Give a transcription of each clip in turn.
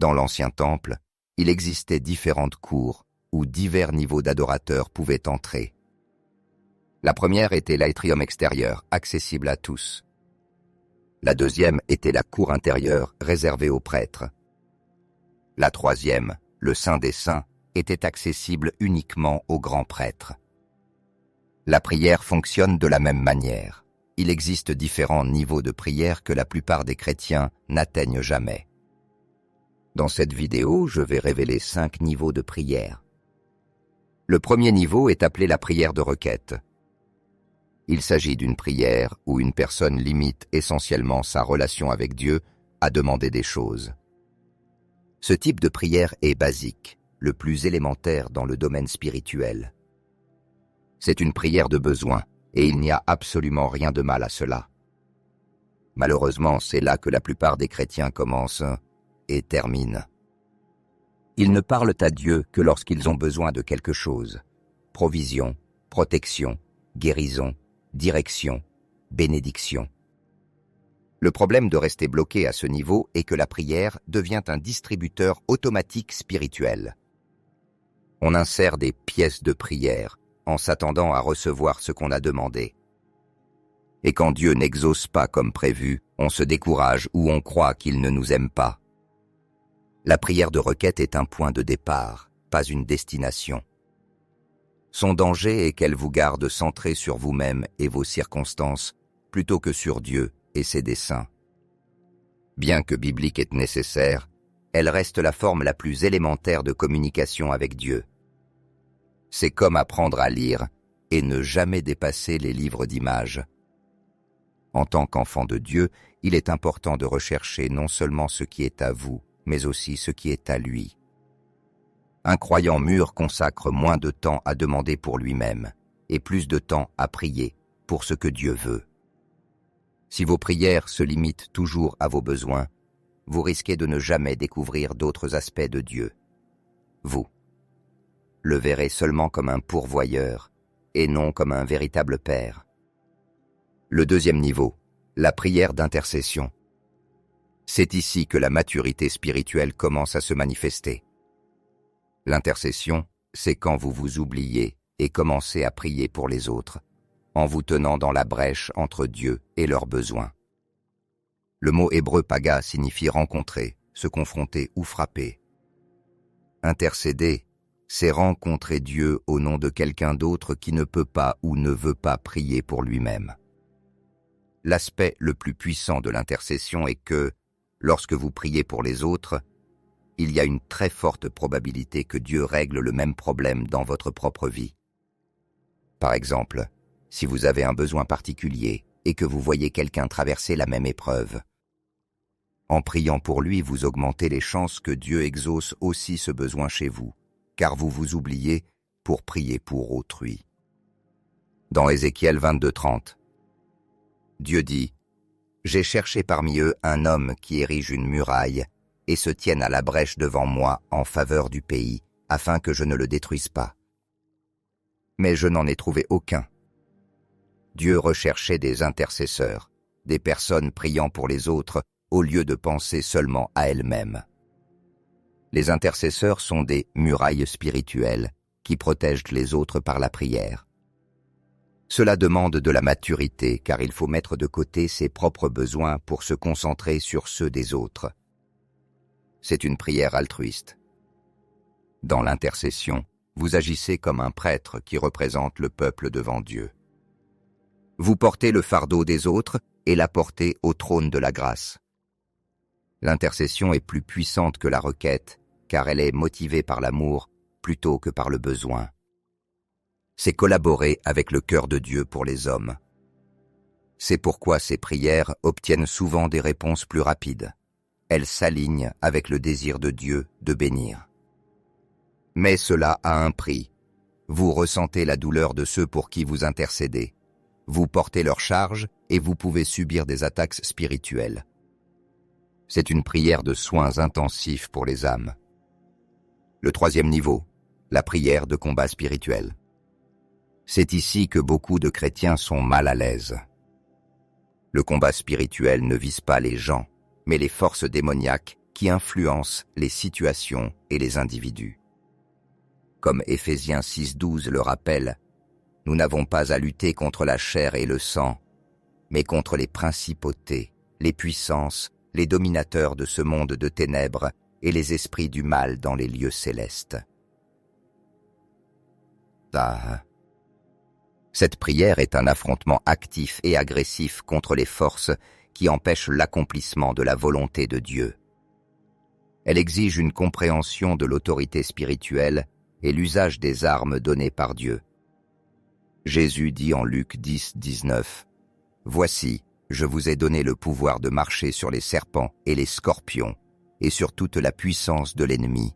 Dans l'ancien temple, il existait différentes cours où divers niveaux d'adorateurs pouvaient entrer. La première était l'atrium extérieur, accessible à tous. La deuxième était la cour intérieure, réservée aux prêtres. La troisième, le Saint des Saints, était accessible uniquement aux grands prêtres. La prière fonctionne de la même manière. Il existe différents niveaux de prière que la plupart des chrétiens n'atteignent jamais. Dans cette vidéo, je vais révéler 5 niveaux de prière. Le premier niveau est appelé la prière de requête. Il s'agit d'une prière où une personne limite essentiellement sa relation avec Dieu à demander des choses. Ce type de prière est basique, le plus élémentaire dans le domaine spirituel. C'est une prière de besoin, et il n'y a absolument rien de mal à cela. Malheureusement, c'est là que la plupart des chrétiens commencent et terminent. Ils ne parlent à Dieu que lorsqu'ils ont besoin de quelque chose. Provision, protection, guérison, direction, bénédiction. Le problème de rester bloqué à ce niveau est que la prière devient un distributeur automatique spirituel. On insère des pièces de prière en s'attendant à recevoir ce qu'on a demandé. Et quand Dieu n'exauce pas comme prévu, on se décourage ou on croit qu'il ne nous aime pas. La prière de requête est un point de départ, pas une destination. Son danger est qu'elle vous garde centré sur vous-même et vos circonstances, plutôt que sur Dieu et ses desseins. Bien que biblique et nécessaire, elle reste la forme la plus élémentaire de communication avec Dieu. C'est comme apprendre à lire et ne jamais dépasser les livres d'images. En tant qu'enfant de Dieu, il est important de rechercher non seulement ce qui est à vous, mais aussi ce qui est à lui. Un croyant mûr consacre moins de temps à demander pour lui-même et plus de temps à prier pour ce que Dieu veut. Si vos prières se limitent toujours à vos besoins, vous risquez de ne jamais découvrir d'autres aspects de Dieu. Vous le verrez seulement comme un pourvoyeur et non comme un véritable Père. Le deuxième niveau, la prière d'intercession. C'est ici que la maturité spirituelle commence à se manifester. L'intercession, c'est quand vous vous oubliez et commencez à prier pour les autres, en vous tenant dans la brèche entre Dieu et leurs besoins. Le mot hébreu paga signifie rencontrer, se confronter ou frapper. Intercéder, c'est rencontrer Dieu au nom de quelqu'un d'autre qui ne peut pas ou ne veut pas prier pour lui-même. L'aspect le plus puissant de l'intercession est que, lorsque vous priez pour les autres, il y a une très forte probabilité que Dieu règle le même problème dans votre propre vie. Par exemple, si vous avez un besoin particulier et que vous voyez quelqu'un traverser la même épreuve, en priant pour lui, vous augmentez les chances que Dieu exauce aussi ce besoin chez vous, car vous vous oubliez pour prier pour autrui. Dans Ézéchiel 22:30, Dieu dit « J'ai cherché parmi eux un homme qui érige une muraille et se tienne à la brèche devant moi en faveur du pays, afin que je ne le détruise pas. Mais je n'en ai trouvé aucun. » Dieu recherchait des intercesseurs, des personnes priant pour les autres au lieu de penser seulement à elles-mêmes. Les intercesseurs sont des murailles spirituelles qui protègent les autres par la prière. Cela demande de la maturité car il faut mettre de côté ses propres besoins pour se concentrer sur ceux des autres. C'est une prière altruiste. Dans l'intercession, vous agissez comme un prêtre qui représente le peuple devant Dieu. Vous portez le fardeau des autres et l'apportez au trône de la grâce. L'intercession est plus puissante que la requête car elle est motivée par l'amour plutôt que par le besoin. C'est collaborer avec le cœur de Dieu pour les hommes. C'est pourquoi ces prières obtiennent souvent des réponses plus rapides. Elles s'alignent avec le désir de Dieu de bénir. Mais cela a un prix. Vous ressentez la douleur de ceux pour qui vous intercédez. Vous portez leur charge et vous pouvez subir des attaques spirituelles. C'est une prière de soins intensifs pour les âmes. Le troisième niveau, la prière de combat spirituel. C'est ici que beaucoup de chrétiens sont mal à l'aise. Le combat spirituel ne vise pas les gens, mais les forces démoniaques qui influencent les situations et les individus. Comme Éphésiens 6,12 le rappelle, nous n'avons pas à lutter contre la chair et le sang, mais contre les principautés, les puissances, les dominateurs de ce monde de ténèbres et les esprits du mal dans les lieux célestes. Cette prière est un affrontement actif et agressif contre les forces qui empêchent l'accomplissement de la volonté de Dieu. Elle exige une compréhension de l'autorité spirituelle et l'usage des armes données par Dieu. Jésus dit en Luc 10, 19, « Voici, je vous ai donné le pouvoir de marcher sur les serpents et les scorpions, et sur toute la puissance de l'ennemi,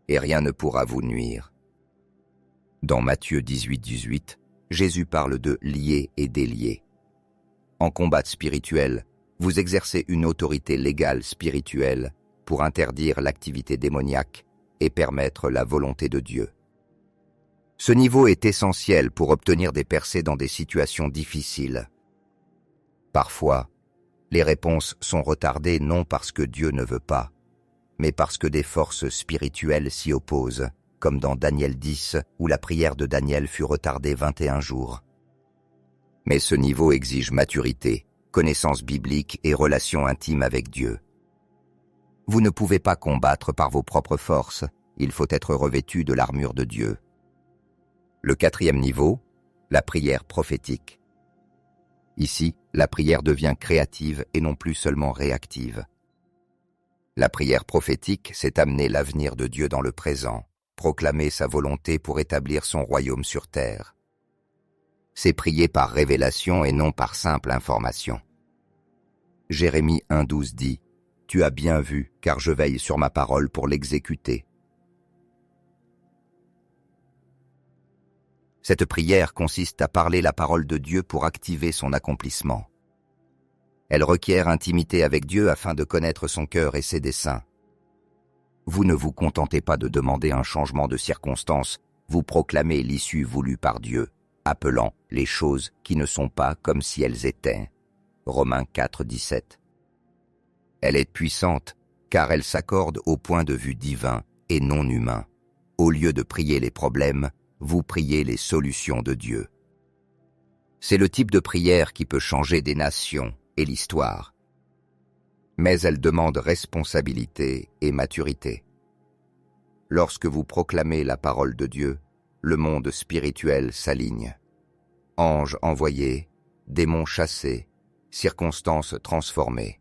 et rien ne pourra vous nuire. » Dans Matthieu 18, 18, Jésus parle de lier et délier. En combat spirituel, vous exercez une autorité légale spirituelle pour interdire l'activité démoniaque et permettre la volonté de Dieu. Ce niveau est essentiel pour obtenir des percées dans des situations difficiles. Parfois, les réponses sont retardées non parce que Dieu ne veut pas, mais parce que des forces spirituelles s'y opposent, comme dans Daniel 10, où la prière de Daniel fut retardée 21 jours. Mais ce niveau exige maturité, connaissance biblique et relation intime avec Dieu. Vous ne pouvez pas combattre par vos propres forces, il faut être revêtu de l'armure de Dieu. Le 4e niveau, la prière prophétique. Ici, la prière devient créative et non plus seulement réactive. La prière prophétique, c'est amener l'avenir de Dieu dans le présent, proclamer sa volonté pour établir son royaume sur terre. C'est prier par révélation et non par simple information. Jérémie 1,12 dit « Tu as bien vu, car je veille sur ma parole pour l'exécuter. » Cette prière consiste à parler la parole de Dieu pour activer son accomplissement. Elle requiert intimité avec Dieu afin de connaître son cœur et ses desseins. Vous ne vous contentez pas de demander un changement de circonstance, vous proclamez l'issue voulue par Dieu, appelant les choses qui ne sont pas comme si elles étaient. Romains 4, 17. Elle est puissante, car elle s'accorde au point de vue divin et non humain. Au lieu de prier les problèmes, vous priez les solutions de Dieu. C'est le type de prière qui peut changer des nations et l'histoire. Mais elle demande responsabilité et maturité. Lorsque vous proclamez la parole de Dieu, le monde spirituel s'aligne. Anges envoyés, démons chassés, circonstances transformées.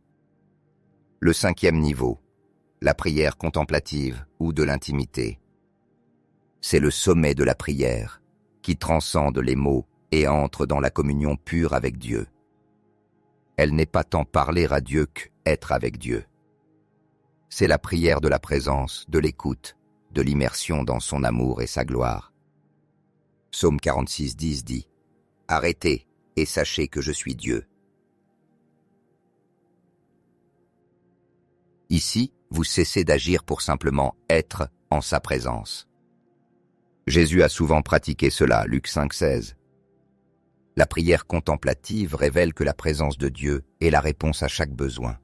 Le 5e niveau, la prière contemplative ou de l'intimité. C'est le sommet de la prière, qui transcende les mots et entre dans la communion pure avec Dieu. Elle n'est pas tant parler à Dieu qu'être avec Dieu. C'est la prière de la présence, de l'écoute, de l'immersion dans son amour et sa gloire. Psaume 46, 10 dit « Arrêtez et sachez que je suis Dieu. » Ici, vous cessez d'agir pour simplement être en sa présence. Jésus a souvent pratiqué cela, Luc 5, 16. La prière contemplative révèle que la présence de Dieu est la réponse à chaque besoin.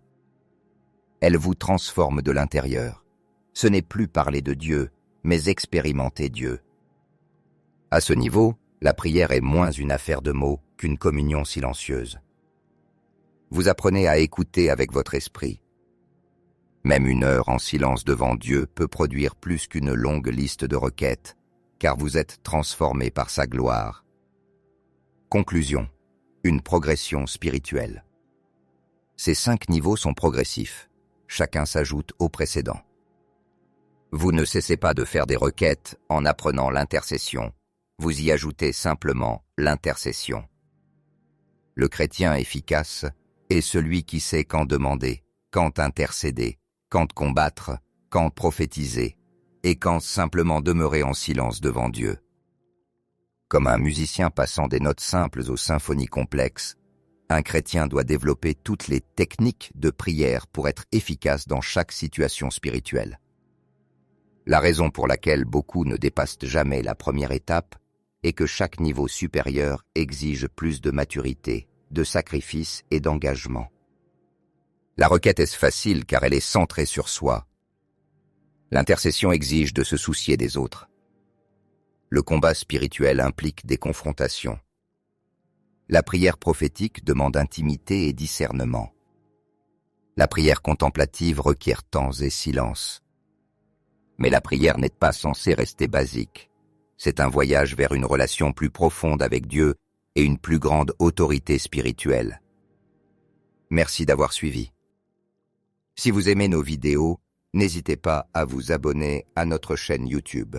Elle vous transforme de l'intérieur. Ce n'est plus parler de Dieu, mais expérimenter Dieu. À ce niveau, la prière est moins une affaire de mots qu'une communion silencieuse. Vous apprenez à écouter avec votre esprit. Même 1 heure en silence devant Dieu peut produire plus qu'une longue liste de requêtes, car vous êtes transformé par sa gloire. Conclusion. Une progression spirituelle. Ces 5 niveaux sont progressifs. Chacun s'ajoute au précédent. Vous ne cessez pas de faire des requêtes en apprenant l'intercession. Vous y ajoutez simplement l'intercession. Le chrétien efficace est celui qui sait quand demander, quand intercéder, quand combattre, quand prophétiser, et quand simplement demeurer en silence devant Dieu. Comme un musicien passant des notes simples aux symphonies complexes, un chrétien doit développer toutes les techniques de prière pour être efficace dans chaque situation spirituelle. La raison pour laquelle beaucoup ne dépassent jamais la première étape est que chaque niveau supérieur exige plus de maturité, de sacrifice et d'engagement. La requête est facile car elle est centrée sur soi. L'intercession exige de se soucier des autres. Le combat spirituel implique des confrontations. La prière prophétique demande intimité et discernement. La prière contemplative requiert temps et silence. Mais la prière n'est pas censée rester basique. C'est un voyage vers une relation plus profonde avec Dieu et une plus grande autorité spirituelle. Merci d'avoir suivi. Si vous aimez nos vidéos, n'hésitez pas à vous abonner à notre chaîne YouTube.